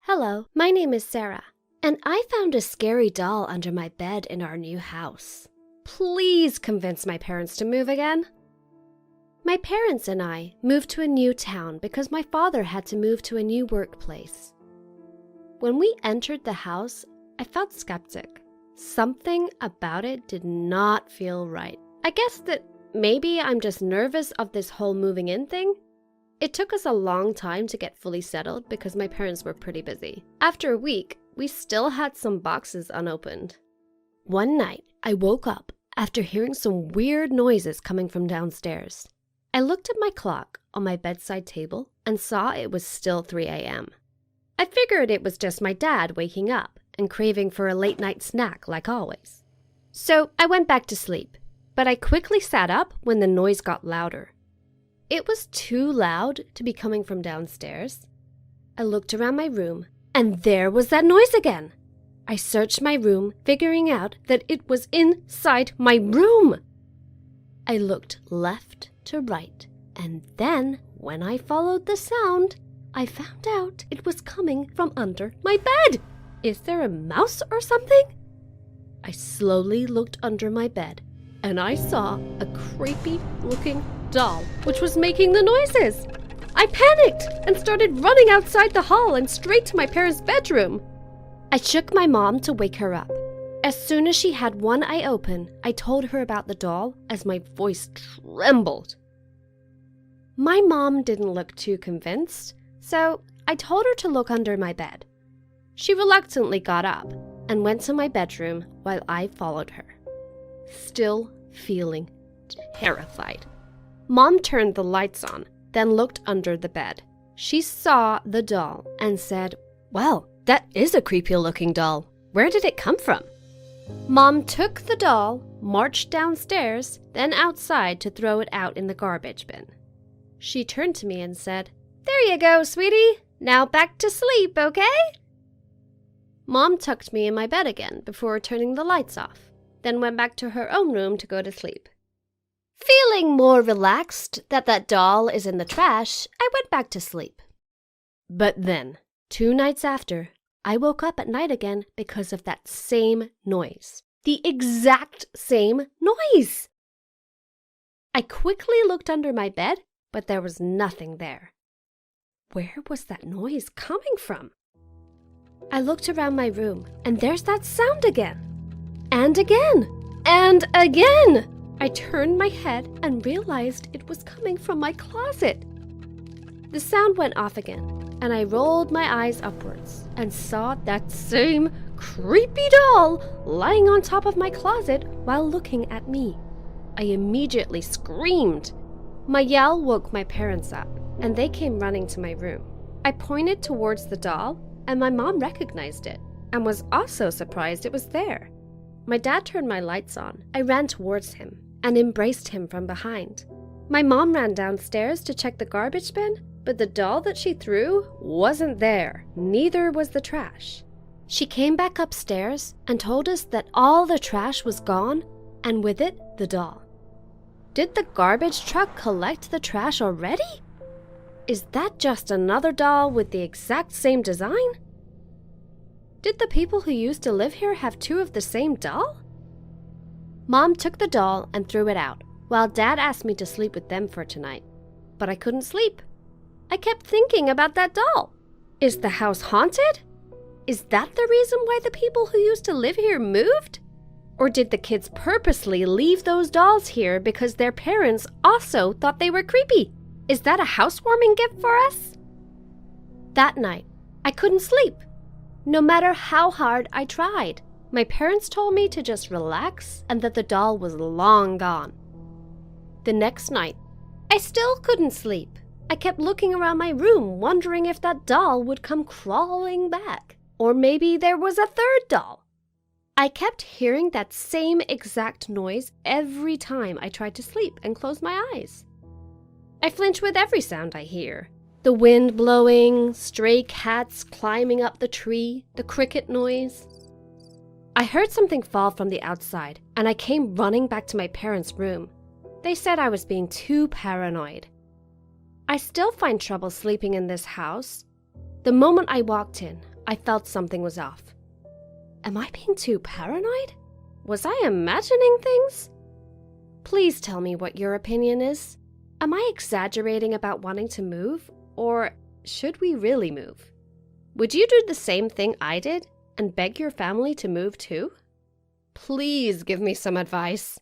Hello, my name is Sarah, and I found a scary doll under my bed in our new house. Please convince my parents to move again. My parents and I moved to a new town because my father had to move to a new workplace. When we entered the house, I felt skeptic. Something about it did not feel right. I guess that maybe I'm just nervous of this whole moving in thing. It took us a long time to get fully settled because my parents were pretty busy. After a week, we still had some boxes unopened. One night, I woke up after hearing some weird noises coming from downstairs. I looked at my clock on my bedside table and saw it was still 3 a.m. I figured it was just my dad waking up and craving for a late-night snack like always. So I went back to sleep, but I quickly sat up when the noise got louder. It was too loud to be coming from downstairs. I looked around my room, and there was that noise again. I searched my room, figuring out that it was inside my room. I looked left to right, and then, when I followed the sound, I found out it was coming from under my bed. Is there a mouse or something? I slowly looked under my bed, and I saw a creepy-looking doll which was making the noises. I panicked and started running outside the hall and straight to my parents' bedroom. I shook my mom to wake her up. As soon as she had one eye open, I told her about the doll as my voice trembled. My mom didn't look too convinced, so I told her to look under my bed. She reluctantly got up and went to my bedroom while I followed her, still feeling terrified. Mom turned the lights on, then looked under the bed. She saw the doll and said, "Well, that is a creepy-looking doll. Where did it come from?" Mom took the doll, marched downstairs, then outside to throw it out in the garbage bin. She turned to me and said, "There you go, sweetie. Now back to sleep, okay?" Mom tucked me in my bed again before turning the lights off, then went back to her own room to go to sleep. Feeling more relaxed that doll is in the trash, I went back to sleep. But then, 2 nights after, I woke up at night again because of that same noise. The exact same noise! I quickly looked under my bed, but there was nothing there. Where was that noise coming from? I looked around my room, and there's that sound again. And again! And again! I turned my head and realized it was coming from my closet. The sound went off again, and I rolled my eyes upwards and saw that same creepy doll lying on top of my closet while looking at me. I immediately screamed. My yell woke my parents up, and they came running to my room. I pointed towards the doll, and my mom recognized it and was also surprised it was there. My dad turned my lights on. I ran towards him and embraced him from behind. My mom ran downstairs to check the garbage bin, but the doll that she threw wasn't there. Neither was the trash. She came back upstairs and told us that all the trash was gone, and with it, the doll. Did the garbage truck collect the trash already? Is that just another doll with the exact same design? Did the people who used to live here have 2 of the same doll? Mom took the doll and threw it out, while Dad asked me to sleep with them for tonight. But I couldn't sleep. I kept thinking about that doll. Is the house haunted? Is that the reason why the people who used to live here moved? Or did the kids purposely leave those dolls here because their parents also thought they were creepy? Is that a housewarming gift for us? That night, I couldn't sleep. No matter how hard I tried. My parents told me to just relax and that the doll was long gone. The next night, I still couldn't sleep. I kept looking around my room, wondering if that doll would come crawling back. Or maybe there was a 3rd doll. I kept hearing that same exact noise every time I tried to sleep and close my eyes. I flinch with every sound I hear. The wind blowing, stray cats climbing up the tree, the cricket noise. I heard something fall from the outside, and I came running back to my parents' room. They said I was being too paranoid. I still find trouble sleeping in this house. The moment I walked in, I felt something was off. Am I being too paranoid? Was I imagining things? Please tell me what your opinion is. Am I exaggerating about wanting to move, or should we really move? Would you do the same thing I did and beg your family to move too? Please give me some advice.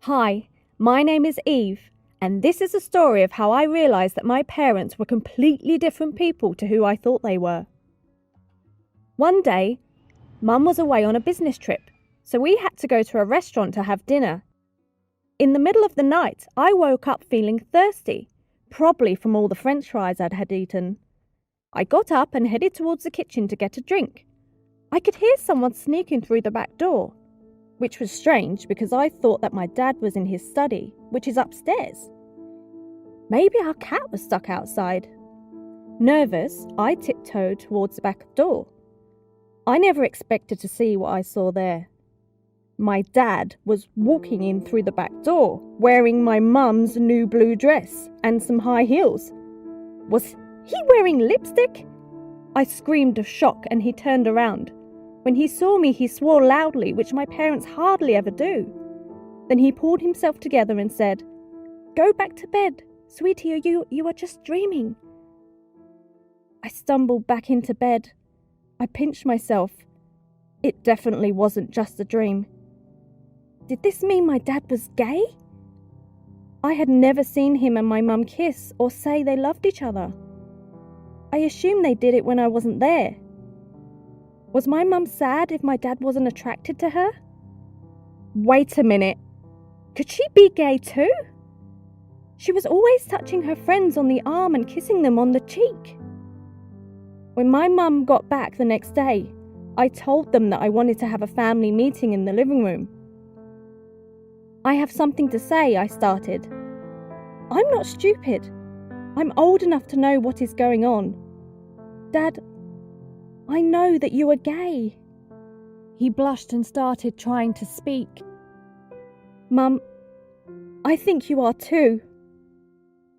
Hi, my name is Eve, and this is a story of how I realised that my parents were completely different people to who I thought they were. One day, Mum was away on a business trip, so we had to go to a restaurant to have dinner. In the middle of the night, I woke up feeling thirsty, probably from all the French fries I'd had eaten. I got up and headed towards the kitchen to get a drink. I could hear someone sneaking through the back door, which was strange because I thought that my dad was in his study, which is upstairs. Maybe our cat was stuck outside. Nervous, I tiptoed towards the back door. I never expected to see what I saw there. My dad was walking in through the back door, wearing my mum's new blue dress and some high heels. Was he wearing lipstick? I screamed of shock and he turned around. When he saw me, he swore loudly, which my parents hardly ever do. Then he pulled himself together and said, "Go back to bed, sweetie, you are just dreaming." I stumbled back into bed. I pinched myself. It definitely wasn't just a dream. Did this mean my dad was gay? I had never seen him and my mum kiss or say they loved each other. I assumed they did it when I wasn't there. Was my mum sad if my dad wasn't attracted to her? Wait a minute. Could she be gay too? She was always touching her friends on the arm and kissing them on the cheek. When my mum got back the next day, I told them that I wanted to have a family meeting in the living room. "I have something to say," I started. "I'm not stupid. I'm old enough to know what is going on. Dad, I know that you are gay." He blushed and started trying to speak. "Mum, I think you are too."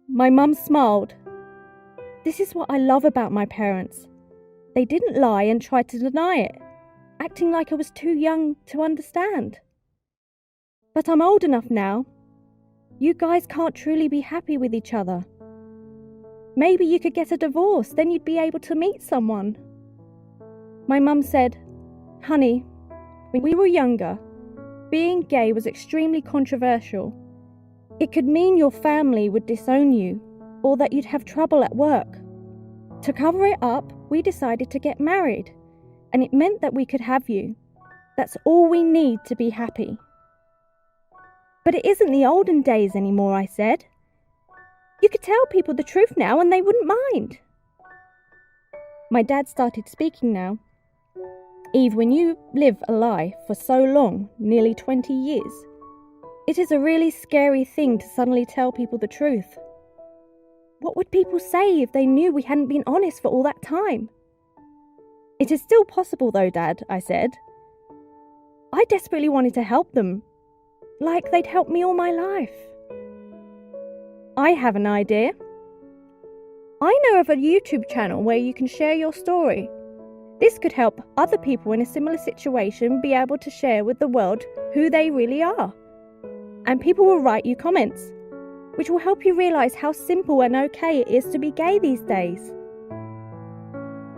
My mum smiled. This is what I love about my parents. They didn't lie and try to deny it, acting like I was too young to understand. But I'm old enough now. You guys can't truly be happy with each other. Maybe you could get a divorce, then you'd be able to meet someone. My mum said, "Honey, when we were younger, being gay was extremely controversial. It could mean your family would disown you, or that you'd have trouble at work. To cover it up, we decided to get married, and it meant that we could have you. That's all we need to be happy." "But it isn't the olden days anymore," I said. "You could tell people the truth now and they wouldn't mind." My dad started speaking now. "Eve, when you live a lie for so long, nearly 20 years, it is a really scary thing to suddenly tell people the truth. What would people say if they knew we hadn't been honest for all that time?" "It is still possible though, Dad," I said. I desperately wanted to help them, like they'd helped me all my life. "I have an idea. I know of a YouTube channel where you can share your story. This could help other people in a similar situation be able to share with the world who they really are. And people will write you comments, which will help you realise how simple and okay it is to be gay these days."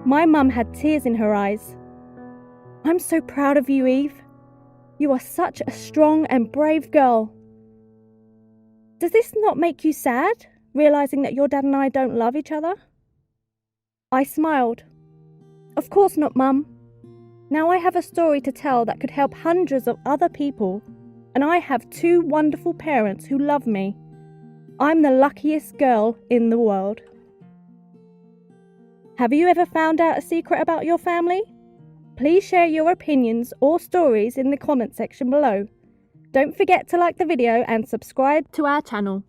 My mum had tears in her eyes. "I'm so proud of you, Eve. You are such a strong and brave girl. Does this not make you sad, realising that your dad and I don't love each other?" I smiled. "Of course not, Mum. Now I have a story to tell that could help hundreds of other people, and I have 2 wonderful parents who love me. I'm the luckiest girl in the world." Have you ever found out a secret about your family? Please share your opinions or stories in the comment section below. Don't forget to like the video and subscribe to our channel.